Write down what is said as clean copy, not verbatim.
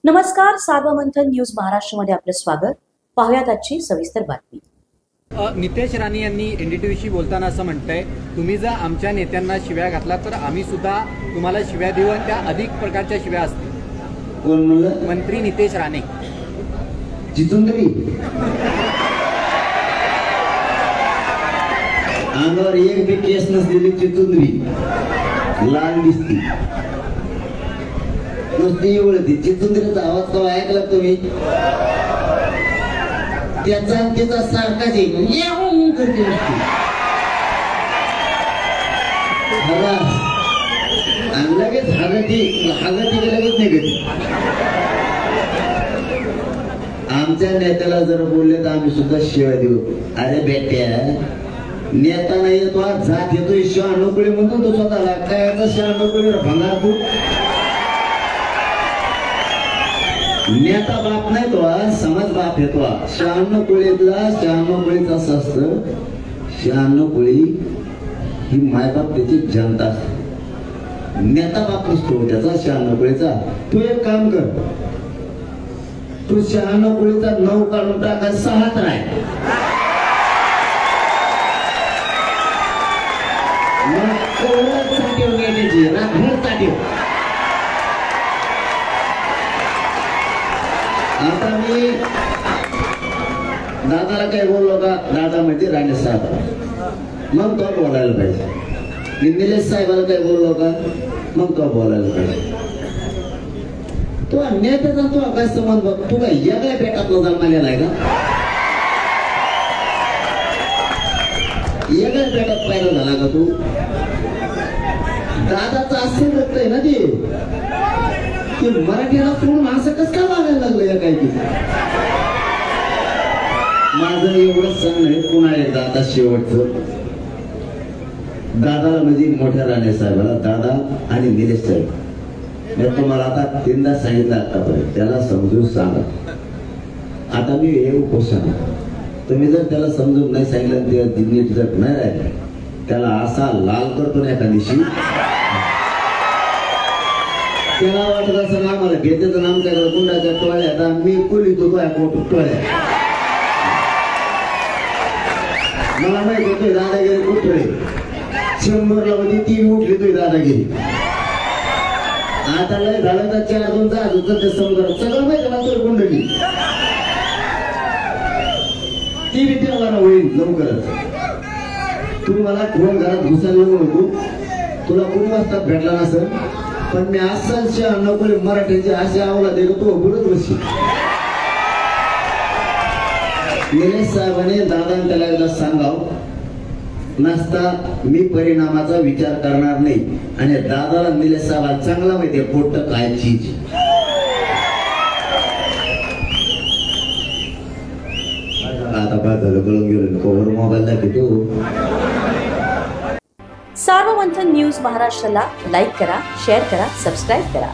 नमस्कार, सार्वमंथन न्यूज महाराष्ट्रमध्ये आपलं स्वागत. पाहुयात आजची सविस्तर बातमी. नितेश राणे यांनी एनडीटीव्हीशी बोलताना असं म्हणतंय, तुम्ही जर आमच्या नेत्यांना शिव्या घातला तर आम्ही सुद्धा तुम्हाला शिव्या देऊ आणि त्या अधिक प्रकारच्या शिव्या असतील. कोण म्हणलं? मंत्री नितेश राणे. जिथून तरी अंगावर एक बी केस नसलेली चितुंदरी लाल दिसती, नुसती एवढी चितुंदरीचा आवाज कवा ऐकला तुम्ही? त्याचा तिचा सारखाच करते नसती आणि लगेच हागती लगेच निघते. आमच्या नेत्याला जर बोलले तर आम्ही सुद्धा शिवाय देऊ. अरे बेट्या, नेता नाही येतो, जात येतो, शहाणोकळी म्हणतो तो स्वतःला. काय शहाणोकळी भंगार तू नेता बाप नाही तो, समाज बाप येतो. शहाणोकळीतला शहाणोकळीच असं असतं. शहाणोकळी ही मायबाप त्याची जनता असते, नेता बाप नसतो त्याचा शहाणोकळीचा. तू एक काम कर, तू शहाणोकळीचा 9 काढून टाका, 6 राय. आता मी दादाला काय बोललो का? दादा म्हणजे राणे साहेब, मग तो बोलायला पाहिजे. मी निलेश साहेबाला काय बोललो का? मग तो बोलायला पाहिजे. तो नेत्याचा तो काय संबंध? तू काय या काय पेटातला जन्मालेला आहे का? या काय पेटात पाहिला झाला का तू? दादाचं असं रक्त आहे ना ते मराठीला सोडून असं कसं काय वागायला लागलं या काय? माझं एवढंच सांगणं आहे, पुन्हा एकदा आता शेवटचं. दादाला म्हणजे मोठ्या राणे साहेबाला, दादा आणि निलेश साहेब, मी तुम्हाला आता 3दा सांगितलं आतापर्यंत, त्याला समजून सांगा. आता मी हे उपोषण, तुम्ही जर त्याला समजून नाही सांगितलं, ते नीट जर नाही राहिलं, त्याला असा लाल करतो ना एका दिवशी. त्याला वाटत असं ना मला घेतेचं नाम काय गुंडाच्या टोळ्या. आता मी कोली तो टोळ्या, मला माहिती होतोय दादागिरी कुठे 100ला मध्ये 3 उठली तुझी दादागिरी. आता लय झालं तर 4-2 जात होतं ते समजा सगळं माहिती ना गुंडली ती भीती मला होईल लवकरच. तू मला कोण घरात घुसायला नको, तुला कोण वाजता भेटला नसेल, पण मी असालशी नको मराठीची अशी आवला देतो तू बोलत बसशी. निलेश साहेबांनी दादाने त्याला एकदा सांगाव नसता, मी परिणामाचा विचार करणार नाही. आणि दादाला निलेश साहेबाला चांगला माहितीये पोट काय चीज. आता काय झालं, कळून गेलो कोवर मोबाईल दाखवतो. सार्वमंथन न्यूज महाराष्ट्राला लाईक करा, शेअर करा, सबस्क्राईब करा.